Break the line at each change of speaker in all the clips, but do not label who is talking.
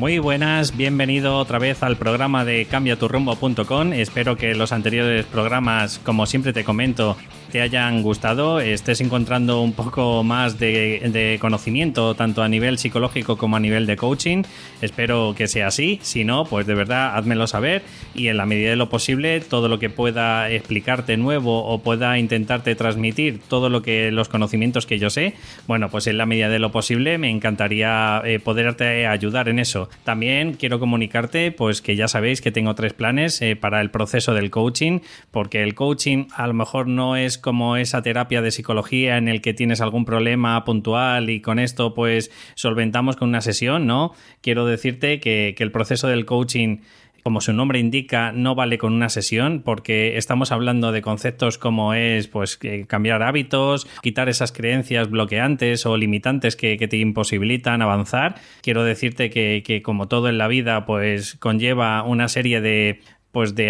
Muy buenas, bienvenido otra vez al programa de cambiaturrumbo.com. Espero que los anteriores programas, como siempre te comento, te hayan gustado, estés encontrando un poco más de conocimiento tanto a nivel psicológico como a nivel de coaching. Espero que sea así, si no, pues de verdad házmelo saber y en la medida de lo posible todo lo que pueda explicarte nuevo o pueda intentarte transmitir todo lo que los conocimientos que yo sé, bueno, pues en la medida de lo posible me encantaría poderte ayudar en eso. También quiero comunicarte pues que ya sabéis que tengo 3 planes para el proceso del coaching, porque el coaching a lo mejor no es como esa terapia de psicología en el que tienes algún problema puntual y con esto pues solventamos con una sesión, ¿no? Quiero decirte que el proceso del coaching, como su nombre indica, no vale con una sesión, porque estamos hablando de conceptos como es pues cambiar hábitos, quitar esas creencias bloqueantes o limitantes que te imposibilitan avanzar. Quiero decirte que como todo en la vida pues conlleva una serie de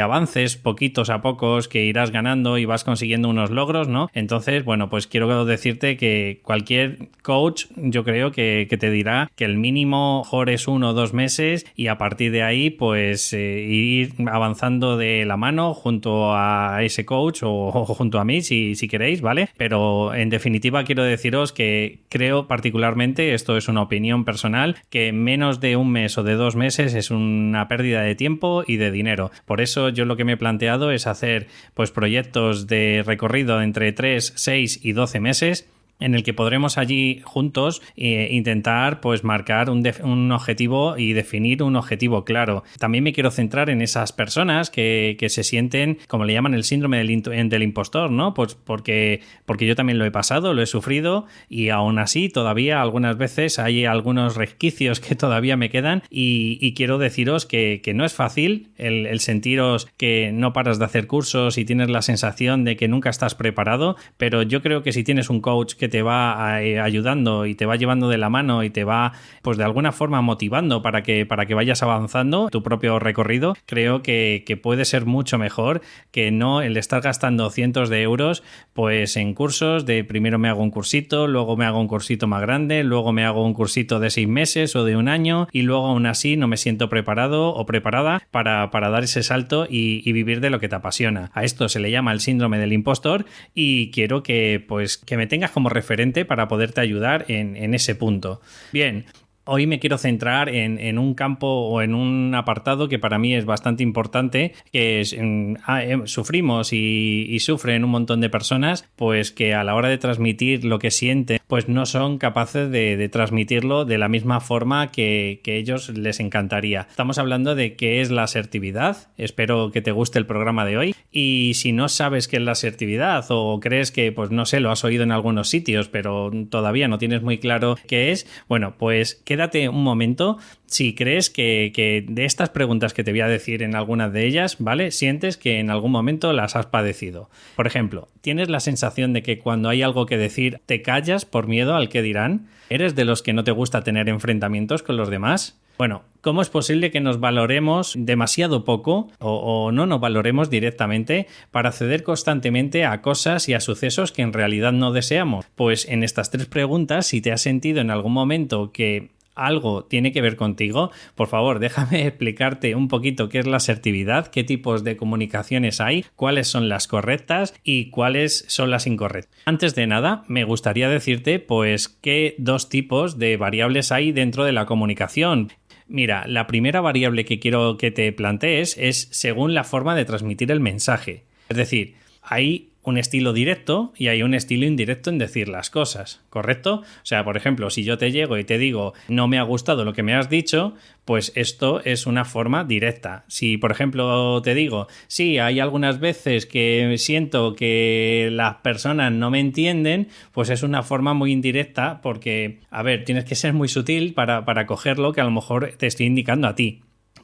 avances poquitos a pocos que irás ganando y vas consiguiendo unos logros, ¿no? Entonces, bueno, pues quiero decirte que cualquier coach yo creo que te dirá que el mínimo mejor es 1 o 2 meses y a partir de ahí pues ir avanzando de la mano junto a ese coach o junto a mí si queréis, ¿vale? Pero en definitiva quiero deciros que creo particularmente, esto es una opinión personal, que menos de 1 mes o de 2 meses es una pérdida de tiempo y de dinero. Por eso yo lo que me he planteado es hacer pues proyectos de recorrido entre 3, 6 y 12 meses en el que podremos allí juntos intentar pues marcar un objetivo y definir un objetivo claro. También me quiero centrar en esas personas que se sienten, como le llaman, el síndrome del impostor, ¿no? Pues porque yo también lo he pasado, lo he sufrido y aún así todavía algunas veces hay algunos resquicios que todavía me quedan y quiero deciros que no es fácil el sentiros que no paras de hacer cursos y tienes la sensación de que nunca estás preparado, pero yo creo que si tienes un coach que te va ayudando y te va llevando de la mano y te va pues de alguna forma motivando para que vayas avanzando tu propio recorrido, creo que puede ser mucho mejor que no el estar gastando cientos de euros pues en cursos de primero me hago un cursito, luego me hago un cursito más grande, luego me hago un cursito de 6 meses o de 1 año y luego aún así no me siento preparado o preparada para dar ese salto y vivir de lo que te apasiona. A esto se le llama el síndrome del impostor y quiero que me tengas como referente para poderte ayudar en ese punto. Bien. Hoy me quiero centrar en un campo o en un apartado que para mí es bastante importante, que es sufrimos y sufren un montón de personas, pues que a la hora de transmitir lo que sienten, pues no son capaces de transmitirlo de la misma forma que ellos les encantaría. Estamos hablando de qué es la asertividad. Espero que te guste el programa de hoy. Y si no sabes qué es la asertividad o crees que, pues no sé, lo has oído en algunos sitios, pero todavía no tienes muy claro qué es, bueno, pues quédate un momento si crees que de estas preguntas que te voy a decir en algunas de ellas, ¿vale? Sientes que en algún momento las has padecido. Por ejemplo, ¿tienes la sensación de que cuando hay algo que decir te callas por miedo al que dirán? ¿Eres de los que no te gusta tener enfrentamientos con los demás? Bueno, ¿cómo es posible que nos valoremos demasiado poco o no nos valoremos directamente para ceder constantemente a cosas y a sucesos que en realidad no deseamos? Pues en estas 3 preguntas, si te has sentido en algún momento que algo tiene que ver contigo, por favor, déjame explicarte un poquito qué es la asertividad, qué tipos de comunicaciones hay, cuáles son las correctas y cuáles son las incorrectas. Antes de nada, me gustaría decirte pues qué 2 tipos de variables hay dentro de la comunicación. Mira, la primera variable que quiero que te plantees es según la forma de transmitir el mensaje. Es decir, hay un estilo directo y hay un estilo indirecto en decir las cosas, ¿correcto? O sea, por ejemplo, si yo te llego y te digo no me ha gustado lo que me has dicho, pues esto es una forma directa. Si, por ejemplo, te digo sí, hay algunas veces que siento que las personas no me entienden, pues es una forma muy indirecta porque, a ver, tienes que ser muy sutil para coger lo que a lo mejor te estoy indicando a ti.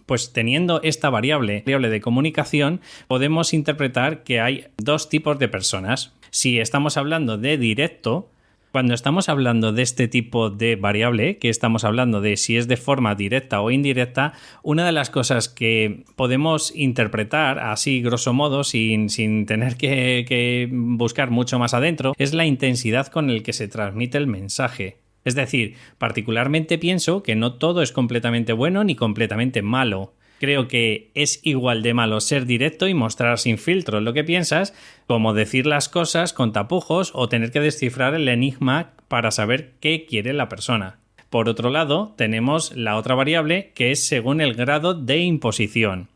Pues teniendo esta variable de comunicación, podemos interpretar que hay 2 tipos de personas. Si estamos hablando de directo, cuando estamos hablando de este tipo de variable, que estamos hablando de si es de forma directa o indirecta, una de las cosas que podemos interpretar así grosso modo, sin tener que buscar mucho más adentro, es la intensidad con el que se transmite el mensaje. Es decir, particularmente pienso que no todo es completamente bueno ni completamente malo. Creo que es igual de malo ser directo y mostrar sin filtros lo que piensas, como decir las cosas con tapujos o tener que descifrar el enigma para saber qué quiere la persona. Por otro lado, tenemos la otra variable que es según el grado de imposición.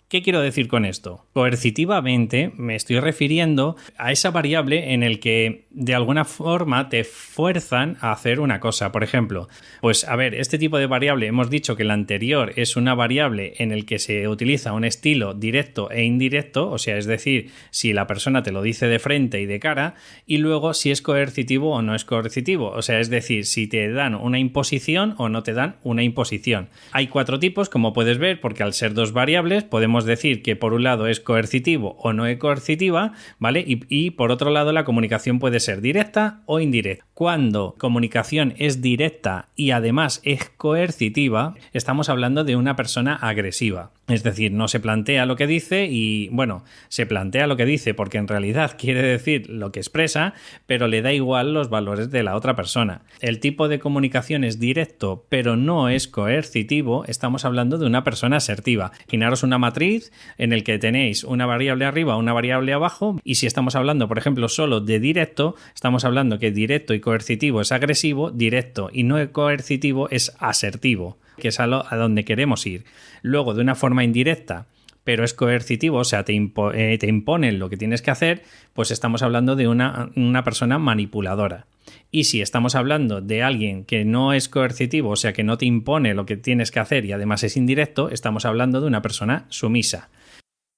¿Qué quiero decir con esto? Coercitivamente me estoy refiriendo a esa variable en el que de alguna forma te fuerzan a hacer una cosa. Por ejemplo, pues a ver, este tipo de variable hemos dicho que la anterior es una variable en el que se utiliza un estilo directo e indirecto, o sea, es decir, si la persona te lo dice de frente y de cara, y luego si es coercitivo o no es coercitivo, o sea, es decir, si te dan una imposición o no te dan una imposición. Hay 4 tipos, como puedes ver, porque al ser 2 variables podemos decir que por un lado es coercitivo o no es coercitiva, ¿vale? Y por otro lado la comunicación puede ser directa o indirecta. Cuando comunicación es directa y además es coercitiva, estamos hablando de una persona agresiva. Es decir, no se plantea lo que dice y, bueno, se plantea lo que dice porque en realidad quiere decir lo que expresa, pero le da igual los valores de la otra persona. El tipo de comunicación es directo, pero no es coercitivo. Estamos hablando de una persona asertiva. Imaginaros una matriz en el que tenéis una variable arriba, una variable abajo, y si estamos hablando, por ejemplo, solo de directo, estamos hablando que directo y coercitivo es agresivo, directo y no coercitivo es asertivo, que es a donde queremos ir. Luego, de una forma indirecta, pero es coercitivo, o sea, te imponen lo que tienes que hacer, pues estamos hablando de una persona manipuladora. Y si estamos hablando de alguien que no es coercitivo, o sea, que no te impone lo que tienes que hacer y además es indirecto, estamos hablando de una persona sumisa.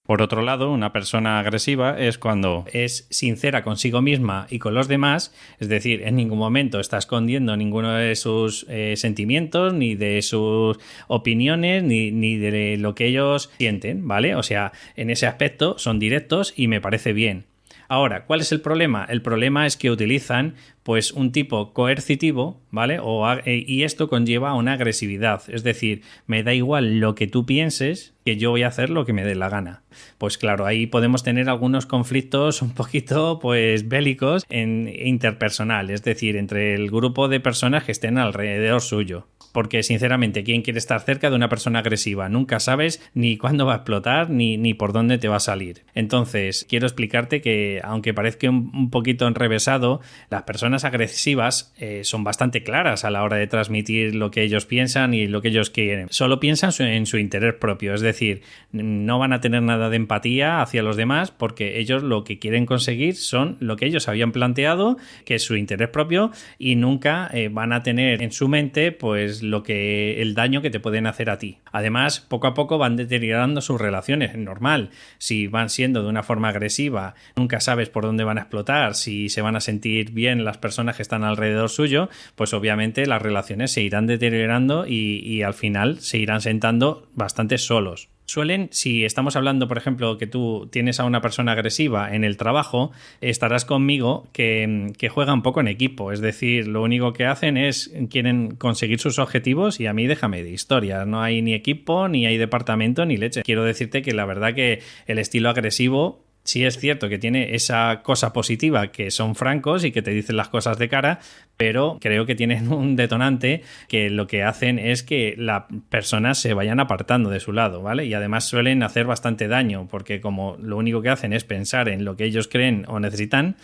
Por otro lado, una persona agresiva es cuando es sincera consigo misma y con los demás, es decir, en ningún momento está escondiendo ninguno de sus sentimientos, ni de sus opiniones, ni de lo que ellos sienten, ¿vale? O sea, en ese aspecto son directos y me parece bien. Ahora, ¿cuál es el problema? El problema es que utilizan pues un tipo coercitivo, ¿vale? Y esto conlleva una agresividad, es decir, me da igual lo que tú pienses, que yo voy a hacer lo que me dé la gana. Pues claro, ahí podemos tener algunos conflictos un poquito pues bélicos interpersonal, es decir, entre el grupo de personas que estén alrededor suyo. Porque sinceramente, ¿quién quiere estar cerca de una persona agresiva? Nunca sabes ni cuándo va a explotar ni por dónde te va a salir. Entonces, quiero explicarte que, aunque parezca un poquito enrevesado, las personas agresivas son bastante claras a la hora de transmitir lo que ellos piensan y lo que ellos quieren. Solo piensan en su interés propio, es decir, no van a tener nada de empatía hacia los demás porque ellos lo que quieren conseguir son lo que ellos habían planteado, que es su interés propio, y nunca van a tener en su mente pues el daño que te pueden hacer a ti. Además, poco a poco van deteriorando sus relaciones, es normal. Si van siendo de una forma agresiva, nunca sabes por dónde van a explotar, si se van a sentir bien las personas que están alrededor suyo, pues obviamente las relaciones se irán deteriorando y al final se irán sentando bastante solos. Suelen, si estamos hablando, por ejemplo, que tú tienes a una persona agresiva en el trabajo, estarás conmigo que juega un poco en equipo. Es decir, lo único que hacen es quieren conseguir sus objetivos y a mí déjame de historias. No hay ni equipo, ni hay departamento, ni leche. Quiero decirte que la verdad que el estilo agresivo sí es cierto que tiene esa cosa positiva que son francos y que te dicen las cosas de cara, pero creo que tienen un detonante que lo que hacen es que las personas se vayan apartando de su lado, ¿vale? Y además suelen hacer bastante daño porque como lo único que hacen es pensar en lo que ellos creen o necesitan,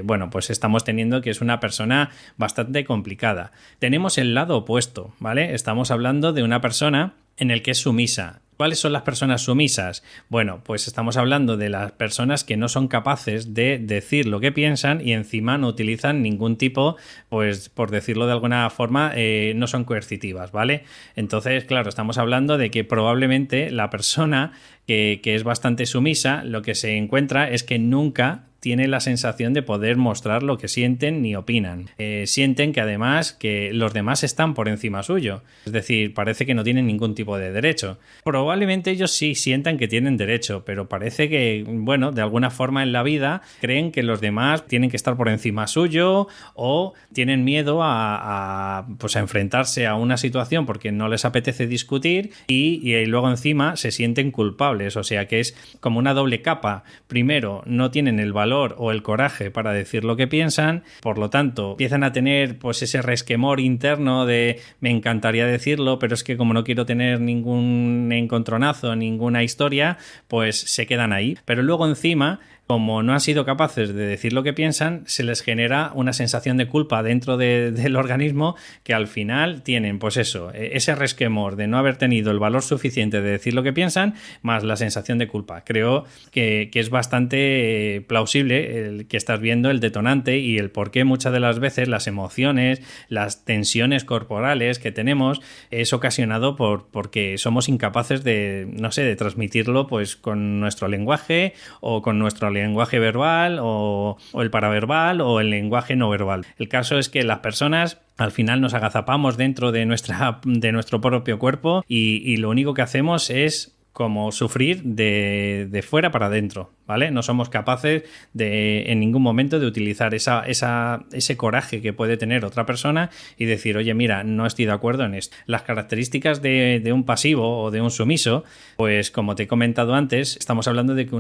bueno, pues estamos teniendo que es una persona bastante complicada. Tenemos el lado opuesto, ¿vale? Estamos hablando de una persona en el que es sumisa. ¿Cuáles son las personas sumisas? Bueno, pues estamos hablando de las personas que no son capaces de decir lo que piensan y encima no utilizan ningún tipo, pues por decirlo de alguna forma, no son coercitivas, ¿vale? Entonces, claro, estamos hablando de que probablemente la persona que es bastante sumisa, lo que se encuentra es que nunca tiene la sensación de poder mostrar lo que sienten ni opinan. Sienten que además que los demás están por encima suyo. Es decir, parece que no tienen ningún tipo de derecho. Probablemente ellos sí sientan que tienen derecho, pero parece que, bueno, de alguna forma en la vida creen que los demás tienen que estar por encima suyo o tienen miedo a enfrentarse a una situación porque no les apetece discutir y luego encima se sienten culpables. O sea que es como una doble capa. Primero, no tienen el valor valor o el coraje para decir lo que piensan, por lo tanto empiezan a tener pues ese resquemor interno de me encantaría decirlo, pero es que como no quiero tener ningún encontronazo, ninguna historia, pues se quedan ahí. Pero luego encima, como no han sido capaces de decir lo que piensan, se les genera una sensación de culpa dentro del organismo que al final tienen, pues eso, ese resquemor de no haber tenido el valor suficiente de decir lo que piensan, más la sensación de culpa. Creo que es bastante plausible el que estás viendo el detonante y el por qué muchas de las veces las emociones, las tensiones corporales que tenemos es ocasionado porque somos incapaces de, no sé, de transmitirlo pues con nuestro lenguaje o con nuestro lenguaje verbal o el paraverbal o el lenguaje no verbal. El caso es que las personas al final nos agazapamos dentro de nuestro propio cuerpo y lo único que hacemos es como sufrir de fuera para adentro, ¿vale? No somos capaces de en ningún momento de utilizar ese coraje que puede tener otra persona y decir, oye, mira, no estoy de acuerdo en esto. Las características de un pasivo o de un sumiso, pues como te he comentado antes, estamos hablando de que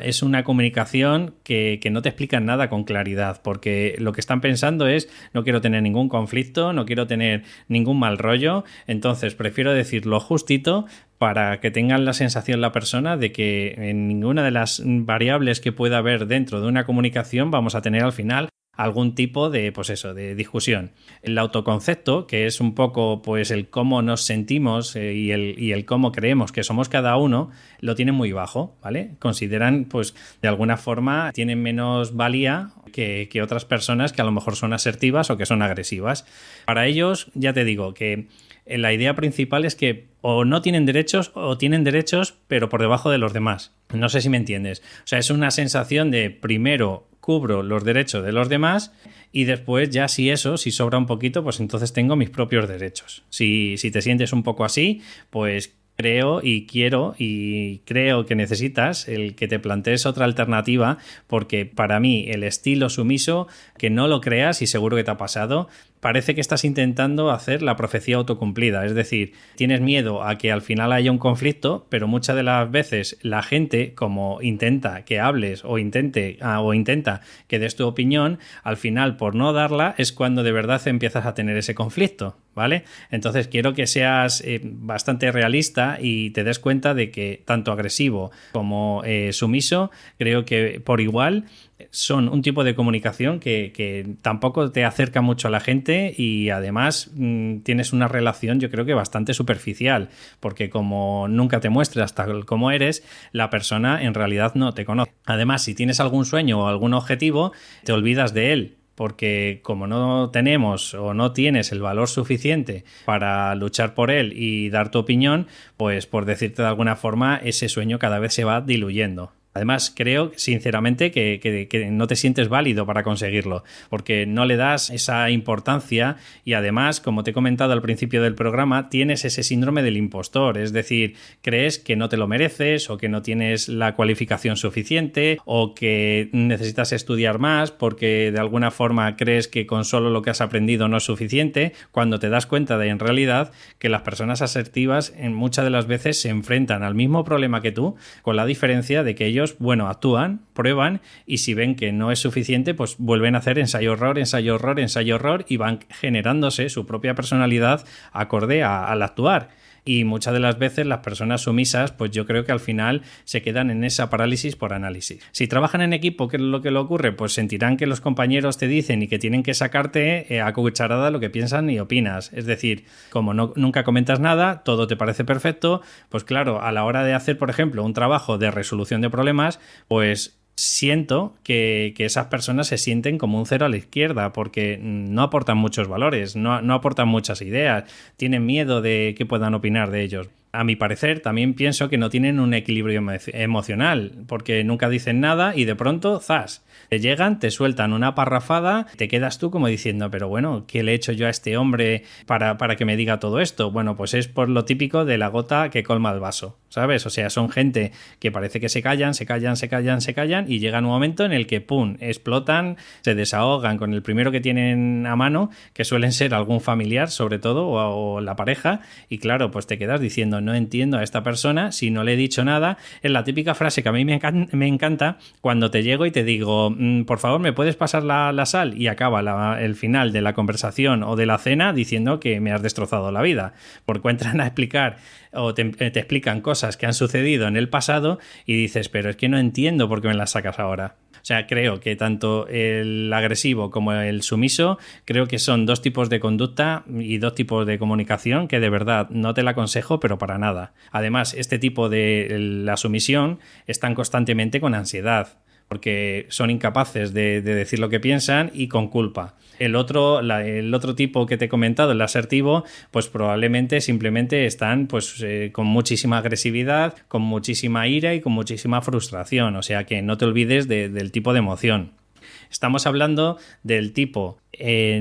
es una comunicación que no te explican nada con claridad, porque lo que están pensando es, no quiero tener ningún conflicto, no quiero tener ningún mal rollo, entonces prefiero decir lo justito para que tengan la sensación la persona de que en ninguna de las variables que pueda haber dentro de una comunicación vamos a tener al final algún tipo de, pues eso, de discusión. El autoconcepto, que es un poco pues el cómo nos sentimos y el cómo creemos que somos cada uno, lo tienen muy bajo, ¿vale? Consideran, pues, de alguna forma tienen menos valía que otras personas que a lo mejor son asertivas o que son agresivas. Para ellos, ya te digo que la idea principal es que o no tienen derechos o tienen derechos pero por debajo de los demás. No sé si me entiendes. O sea, es una sensación de primero cubro los derechos de los demás y después ya si sobra un poquito, pues entonces tengo mis propios derechos. Si te sientes un poco así, pues creo que necesitas el que te plantees otra alternativa, porque para mí el estilo sumiso, que no lo creas y seguro que te ha pasado, parece que estás intentando hacer la profecía autocumplida. Es decir, tienes miedo a que al final haya un conflicto, pero muchas de las veces la gente, como intenta que hables o intenta que des tu opinión, al final por no darla es cuando de verdad empiezas a tener ese conflicto, ¿vale? Entonces quiero que seas bastante realista y te des cuenta de que tanto agresivo como sumiso, creo que por igual son un tipo de comunicación que tampoco te acerca mucho a la gente y además tienes una relación yo creo que bastante superficial, porque como nunca te muestras tal como eres, la persona en realidad no te conoce. Además, si tienes algún sueño o algún objetivo, te olvidas de él, porque como no tenemos o no tienes el valor suficiente para luchar por él y dar tu opinión, pues por decirte de alguna forma, ese sueño cada vez se va diluyendo. Además, creo sinceramente que no te sientes válido para conseguirlo, porque no le das esa importancia y además, como te he comentado al principio del programa, tienes ese síndrome del impostor, es decir, crees que no te lo mereces o que no tienes la cualificación suficiente o que necesitas estudiar más porque de alguna forma crees que con solo lo que has aprendido no es suficiente, cuando te das cuenta de en realidad que las personas asertivas en muchas de las veces se enfrentan al mismo problema que tú, con la diferencia de que ellos actúan, prueban y si ven que no es suficiente, pues vuelven a hacer ensayo-error, ensayo-error, ensayo-error y van generándose su propia personalidad acorde al actuar. Y muchas de las veces las personas sumisas, pues yo creo que al final se quedan en esa parálisis por análisis. Si trabajan en equipo, ¿qué es lo que le ocurre? Pues sentirán que los compañeros te dicen y que tienen que sacarte a cucharada lo que piensan y opinas. Es decir, como nunca comentas nada, todo te parece perfecto, pues claro, a la hora de hacer, por ejemplo, un trabajo de resolución de problemas, pues siento que esas personas se sienten como un cero a la izquierda porque no aportan muchos valores, no aportan muchas ideas, tienen miedo de que puedan opinar de ellos. A mi parecer, también pienso que no tienen un equilibrio emocional porque nunca dicen nada y de pronto, ¡zas!, te llegan, te sueltan una parrafada, te quedas tú como diciendo, pero bueno, ¿qué le he hecho yo a este hombre para que me diga todo esto? Bueno, pues es por lo típico de la gota que colma el vaso. ¿sabes? O sea, son gente que parece que se callan y llega un momento en el que, ¡pum!, explotan, se desahogan con el primero que tienen a mano, que suelen ser algún familiar, sobre todo, o la pareja, y claro, pues te quedas diciendo, no entiendo a esta persona, si no le he dicho nada. Es la típica frase que a mí me encanta cuando te llego y te digo, por favor, ¿me puedes pasar la sal? Y acaba el final de la conversación o de la cena diciendo que me has destrozado la vida, porque entran a explicar o te explican cosas que han sucedido en el pasado y dices, pero es que no entiendo por qué me las sacas ahora. O sea, creo que tanto el agresivo como el sumiso, creo que son dos tipos de conducta y dos tipos de comunicación que de verdad no te la aconsejo, pero para nada. Además, este tipo de la sumisión están constantemente con ansiedad, porque son incapaces de decir lo que piensan y con culpa. El otro tipo que te he comentado, el asertivo, pues probablemente simplemente están pues con muchísima agresividad, con muchísima ira y con muchísima frustración. O sea que no te olvides del tipo de emoción. Estamos hablando del tipo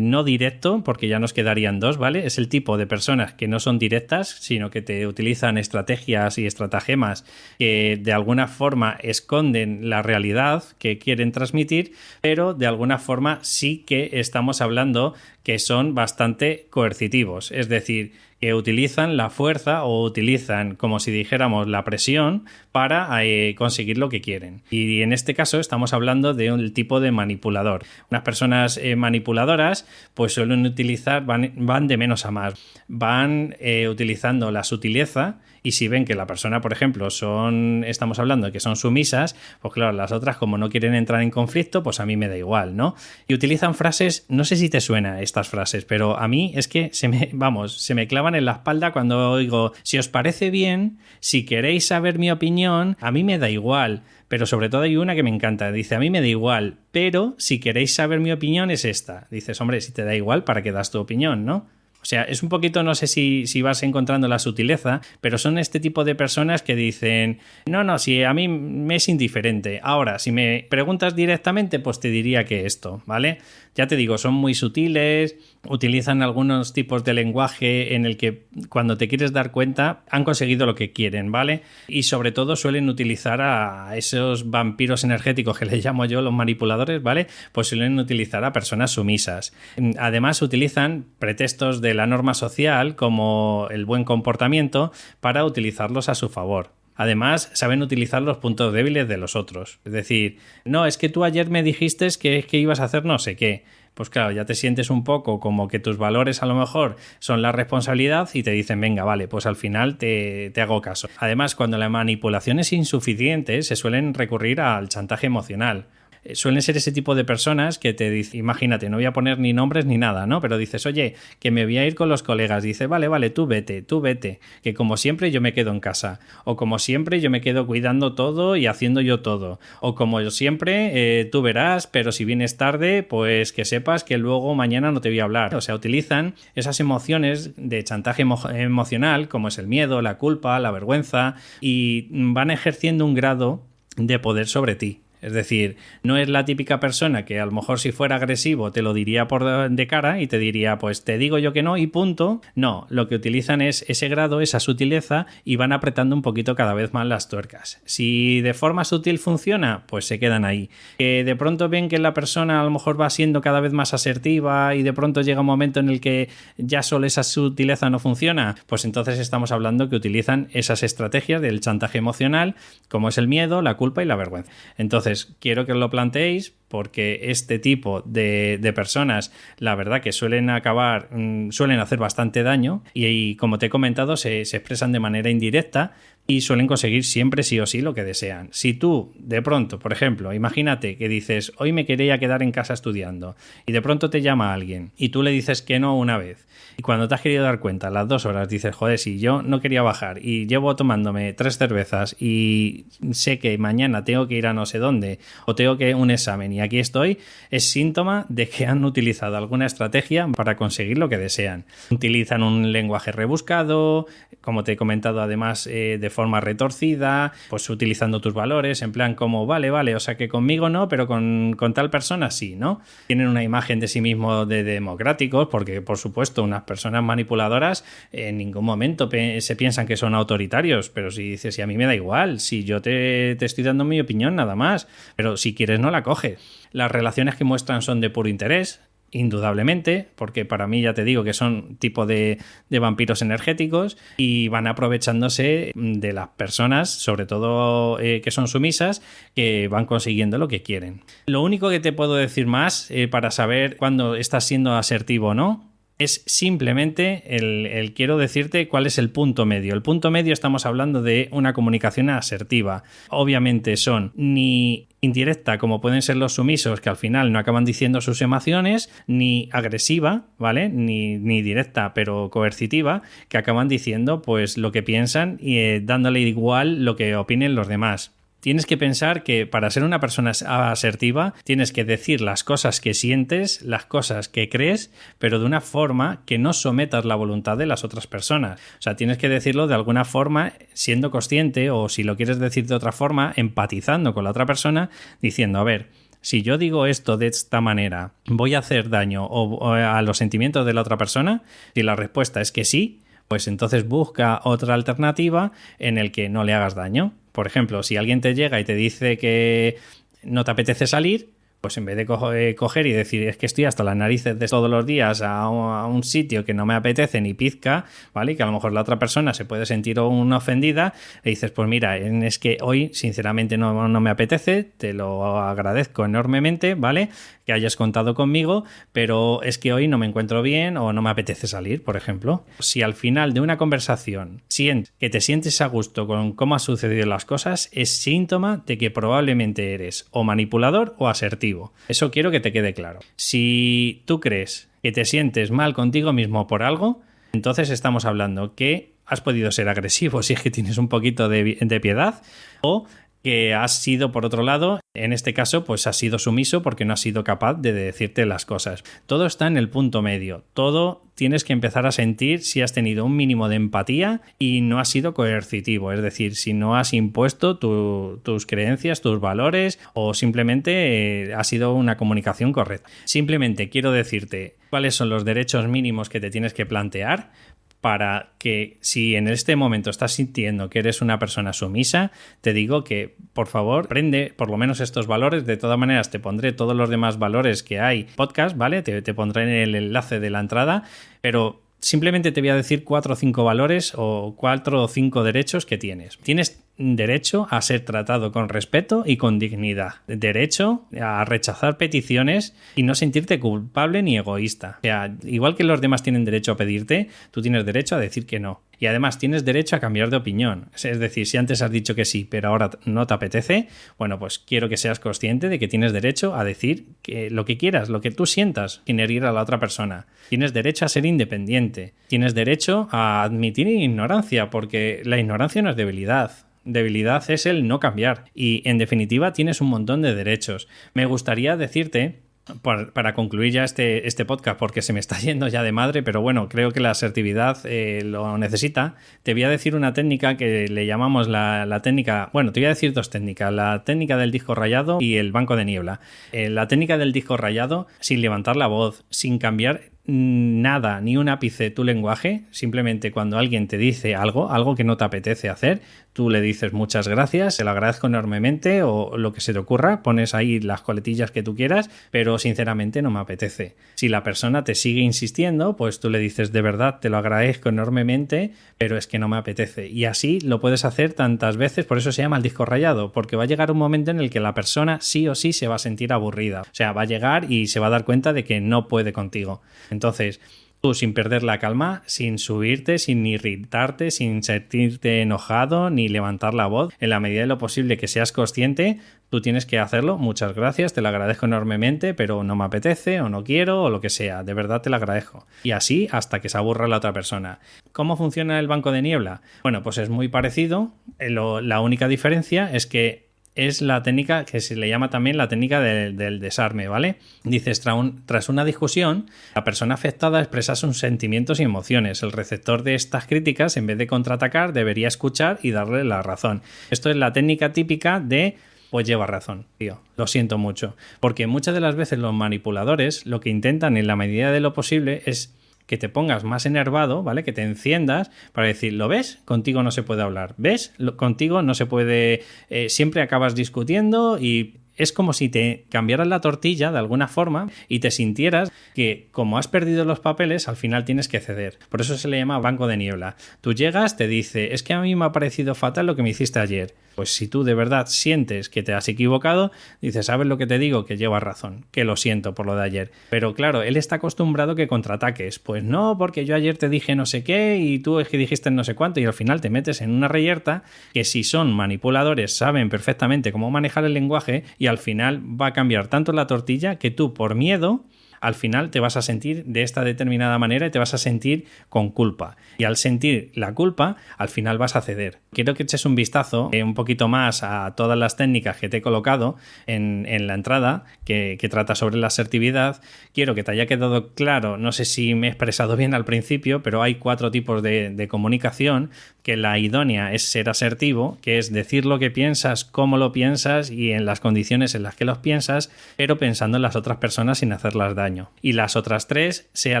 no directo, porque ya nos quedarían dos, ¿vale? Es el tipo de personas que no son directas, sino que te utilizan estrategias y estratagemas que de alguna forma esconden la realidad que quieren transmitir, pero de alguna forma sí que estamos hablando que son bastante coercitivos, es decir, que utilizan la fuerza o utilizan, como si dijéramos, la presión para conseguir lo que quieren. Y en este caso estamos hablando de un tipo de manipulador. Unas personas manipuladoras pues suelen utilizar, van de menos a más, van utilizando la sutileza. Y si ven que la persona, por ejemplo, estamos hablando de que son sumisas, pues claro, las otras como no quieren entrar en conflicto, pues a mí me da igual, ¿no? Y utilizan frases, no sé si te suenan estas frases, pero a mí es que se me clavan en la espalda cuando oigo, si os parece bien, si queréis saber mi opinión, a mí me da igual. Pero sobre todo hay una que me encanta, dice, a mí me da igual, pero si queréis saber mi opinión es esta. Dices, hombre, si te da igual, ¿para qué das tu opinión, no? O sea, es un poquito, no sé si vas encontrando la sutileza, pero son este tipo de personas que dicen, no, si a mí me es indiferente. Ahora, si me preguntas directamente, pues te diría que esto, ¿vale? Ya te digo, son muy sutiles, utilizan algunos tipos de lenguaje en el que cuando te quieres dar cuenta han conseguido lo que quieren, ¿vale? Y sobre todo suelen utilizar a esos vampiros energéticos que les llamo yo, los manipuladores, ¿vale? Pues suelen utilizar a personas sumisas. Además utilizan pretextos de la norma social como el buen comportamiento para utilizarlos a su favor. Además, saben utilizar los puntos débiles de los otros. Es decir, no, es que tú ayer me dijiste que ibas a hacer no sé qué. Pues claro, ya te sientes un poco como que tus valores a lo mejor son la responsabilidad y te dicen, venga, vale, pues al final te hago caso. Además, cuando la manipulación es insuficiente, se suelen recurrir al chantaje emocional. Suelen ser ese tipo de personas que te dicen, imagínate, no voy a poner ni nombres ni nada, ¿no? Pero dices, oye, que me voy a ir con los colegas. Dice, vale, tú vete, que como siempre yo me quedo en casa. O como siempre yo me quedo cuidando todo y haciendo yo todo. O como yo siempre, tú verás, pero si vienes tarde, pues que sepas que luego mañana no te voy a hablar. O sea, utilizan esas emociones de chantaje emocional, como es el miedo, la culpa, la vergüenza, y van ejerciendo un grado de poder sobre ti. Es decir, no es la típica persona que a lo mejor si fuera agresivo te lo diría de cara y te diría, pues te digo yo que no y punto. No, lo que utilizan es ese grado, esa sutileza y van apretando un poquito cada vez más las tuercas. Si de forma sutil funciona, pues se quedan ahí. Que de pronto ven que la persona a lo mejor va siendo cada vez más asertiva y de pronto llega un momento en el que ya solo esa sutileza no funciona, pues entonces estamos hablando que utilizan esas estrategias del chantaje emocional, como es el miedo, la culpa y la vergüenza. Entonces, quiero que os lo planteéis porque este tipo de personas, la verdad que suelen hacer bastante daño y como te he comentado, se expresan de manera indirecta y suelen conseguir siempre sí o sí lo que desean. Si tú, de pronto, por ejemplo, imagínate que dices, hoy me quería quedar en casa estudiando y de pronto te llama alguien y tú le dices que no una vez y cuando te has querido dar cuenta, a las 2 horas dices, joder, si yo no quería bajar y llevo tomándome 3 cervezas y sé que mañana tengo que ir a no sé dónde o tengo que un examen y y aquí estoy, es síntoma de que han utilizado alguna estrategia para conseguir lo que desean. Utilizan un lenguaje rebuscado, como te he comentado además de forma retorcida, pues utilizando tus valores, en plan como vale, o sea que conmigo no, pero con tal persona sí, ¿no? Tienen una imagen de sí mismos de democráticos, porque por supuesto unas personas manipuladoras en ningún momento se piensan que son autoritarios, pero si dices, si a mí me da igual, si yo te estoy dando mi opinión nada más, pero si quieres no la coges. Las relaciones que muestran son de puro interés, indudablemente, porque para mí ya te digo que son tipo de vampiros energéticos y van aprovechándose de las personas, sobre todo que son sumisas, que van consiguiendo lo que quieren. Lo único que te puedo decir más para saber cuándo estás siendo asertivo o no es simplemente el quiero decirte cuál es el punto medio. El punto medio estamos hablando de una comunicación asertiva. Obviamente son ni indirecta, como pueden ser los sumisos, que al final no acaban diciendo sus emociones, ni agresiva, ¿vale? Ni directa, pero coercitiva, que acaban diciendo pues lo que piensan y dándole igual lo que opinen los demás. Tienes que pensar que para ser una persona asertiva tienes que decir las cosas que sientes, las cosas que crees, pero de una forma que no sometas la voluntad de las otras personas. O sea, tienes que decirlo de alguna forma siendo consciente, o si lo quieres decir de otra forma, empatizando con la otra persona, diciendo, a ver, si yo digo esto de esta manera, ¿voy a hacer daño o a los sentimientos de la otra persona? Si la respuesta es que sí, pues entonces busca otra alternativa en el que no le hagas daño. Por ejemplo, si alguien te llega y te dice que no te apetece salir, pues en vez de coger y decir es que estoy hasta las narices de todos los días a un sitio que no me apetece ni pizca, ¿vale? Y que a lo mejor la otra persona se puede sentir una ofendida, le dices, pues mira, es que hoy sinceramente no me apetece, te lo agradezco enormemente, ¿vale? Que hayas contado conmigo, pero es que hoy no me encuentro bien o no me apetece salir, por ejemplo. Si al final de una conversación sientes que te sientes a gusto con cómo han sucedido las cosas, es síntoma de que probablemente eres o manipulador o asertivo. Eso quiero que te quede claro. Si tú crees que te sientes mal contigo mismo por algo, entonces estamos hablando que has podido ser agresivo si es que tienes un poquito de piedad, o que has sido, por otro lado, en este caso, pues has sido sumiso porque no has sido capaz de decirte las cosas. Todo está en el punto medio. Todo tienes que empezar a sentir si has tenido un mínimo de empatía y no has sido coercitivo. Es decir, si no has impuesto tus creencias, tus valores, o simplemente ha sido una comunicación correcta. Simplemente quiero decirte cuáles son los derechos mínimos que te tienes que plantear para que, si en este momento estás sintiendo que eres una persona sumisa, te digo que por favor aprende por lo menos estos valores. De todas maneras te pondré todos los demás valores que hay podcast, ¿vale? Te pondré en el enlace de la entrada, pero simplemente te voy a decir 4 o 5 valores o 4 o 5 derechos que tienes. Tienes derecho a ser tratado con respeto y con dignidad. Derecho a rechazar peticiones y no sentirte culpable ni egoísta. O sea, igual que los demás tienen derecho a pedirte, tú tienes derecho a decir que no. Y además tienes derecho a cambiar de opinión. Es decir, si antes has dicho que sí, pero ahora no te apetece, bueno, pues quiero que seas consciente de que tienes derecho a decir que lo que quieras, lo que tú sientas, sin herir a la otra persona. Tienes derecho a ser independiente. Tienes derecho a admitir ignorancia, porque la ignorancia no es debilidad. Debilidad es el no cambiar. Y en definitiva tienes un montón de derechos. Me gustaría decirte, para concluir ya este podcast, porque se me está yendo ya de madre, pero bueno, creo que la asertividad lo necesita. Te voy a decir una técnica que le llamamos la técnica, bueno, te voy a decir 2 técnicas, la técnica del disco rayado y el banco de niebla. La técnica del disco rayado, sin levantar la voz, sin cambiar nada, ni un ápice tu lenguaje, simplemente cuando alguien te dice algo que no te apetece hacer, tú le dices muchas gracias, se lo agradezco enormemente, o lo que se te ocurra, pones ahí las coletillas que tú quieras, pero sinceramente no me apetece. Si la persona te sigue insistiendo, pues tú le dices de verdad, te lo agradezco enormemente, pero es que no me apetece. Y así lo puedes hacer tantas veces, por eso se llama el disco rayado, porque va a llegar un momento en el que la persona sí o sí se va a sentir aburrida. O sea, va a llegar y se va a dar cuenta de que no puede contigo. Entonces, tú sin perder la calma, sin subirte, sin irritarte, sin sentirte enojado, ni levantar la voz, en la medida de lo posible que seas consciente, tú tienes que hacerlo. Muchas gracias, te lo agradezco enormemente, pero no me apetece o no quiero o lo que sea, de verdad te lo agradezco. Y así hasta que se aburra la otra persona. ¿Cómo funciona el banco de niebla? Bueno, pues es muy parecido, la única diferencia es que es la técnica que se le llama también la técnica del desarme, ¿vale? Dices, tras una discusión, la persona afectada expresa sus sentimientos y emociones. El receptor de estas críticas, en vez de contraatacar, debería escuchar y darle la razón. Esto es la técnica típica de pues lleva razón, tío, lo siento mucho. Porque muchas de las veces los manipuladores lo que intentan en la medida de lo posible es que te pongas más enervado, ¿vale? Que te enciendas para decir, ¿lo ves? Contigo no se puede hablar. ¿Ves? Contigo no se puede... siempre acabas discutiendo y... Es como si te cambiaras la tortilla de alguna forma y te sintieras que como has perdido los papeles, al final tienes que ceder. Por eso se le llama banco de niebla. Tú llegas, te dice, es que a mí me ha parecido fatal lo que me hiciste ayer. Pues si tú de verdad sientes que te has equivocado, dices, ¿sabes lo que te digo? Que llevas razón, que lo siento por lo de ayer. Pero claro, él está acostumbrado que contraataques. Pues no, porque yo ayer te dije no sé qué y tú es que dijiste no sé cuánto y al final te metes en una reyerta que si son manipuladores saben perfectamente cómo manejar el lenguaje y al final va a cambiar tanto la tortilla que tú por miedo al final te vas a sentir de esta determinada manera y te vas a sentir con culpa. Y al sentir la culpa, al final vas a ceder. Quiero que eches un vistazo un poquito más a todas las técnicas que te he colocado en la entrada que trata sobre la asertividad. Quiero que te haya quedado claro, no sé si me he expresado bien al principio, pero hay 4 tipos de comunicación, que la idónea es ser asertivo, que es decir lo que piensas, cómo lo piensas y en las condiciones en las que los piensas, pero pensando en las otras personas sin hacerlas daño. Y las otras 3, sea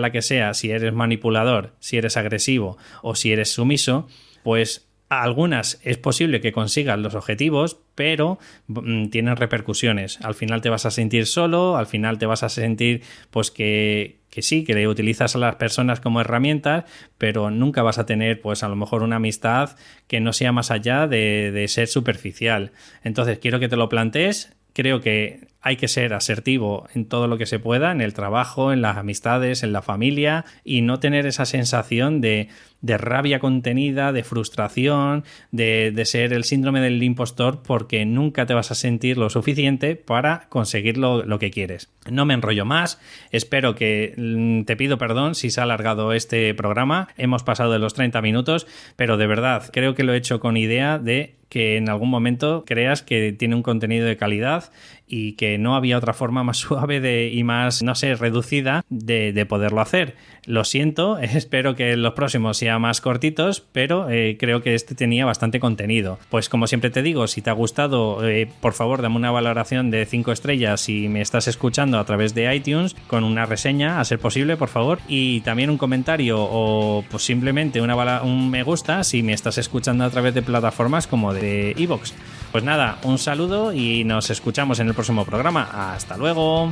la que sea, si eres manipulador, si eres agresivo o si eres sumiso, pues algunas es posible que consigas los objetivos, pero tienen repercusiones. Al final te vas a sentir solo, al final te vas a sentir pues que sí, que le utilizas a las personas como herramientas, pero nunca vas a tener pues a lo mejor una amistad que no sea más allá de ser superficial. Entonces quiero que te lo plantees. Creo que hay que ser asertivo en todo lo que se pueda, en el trabajo, en las amistades, en la familia y no tener esa sensación de rabia contenida, de frustración, de ser el síndrome del impostor porque nunca te vas a sentir lo suficiente para conseguir lo que quieres. No me enrollo más, espero que te pido perdón si se ha alargado este programa, hemos pasado de los 30 minutos, pero de verdad creo que lo he hecho con idea de que en algún momento creas que tiene un contenido de calidad y que no había otra forma más suave y más, no sé, reducida de poderlo hacer. Lo siento, espero que los próximos sean más cortitos, pero creo que este tenía bastante contenido. Pues como siempre te digo, si te ha gustado, por favor dame una valoración de 5 estrellas si me estás escuchando a través de iTunes, con una reseña, a ser posible, por favor, y también un comentario o pues simplemente un me gusta si me estás escuchando a través de plataformas como de iVoox. Pues nada, un saludo y nos escuchamos en el próximo programa. ¡Hasta luego!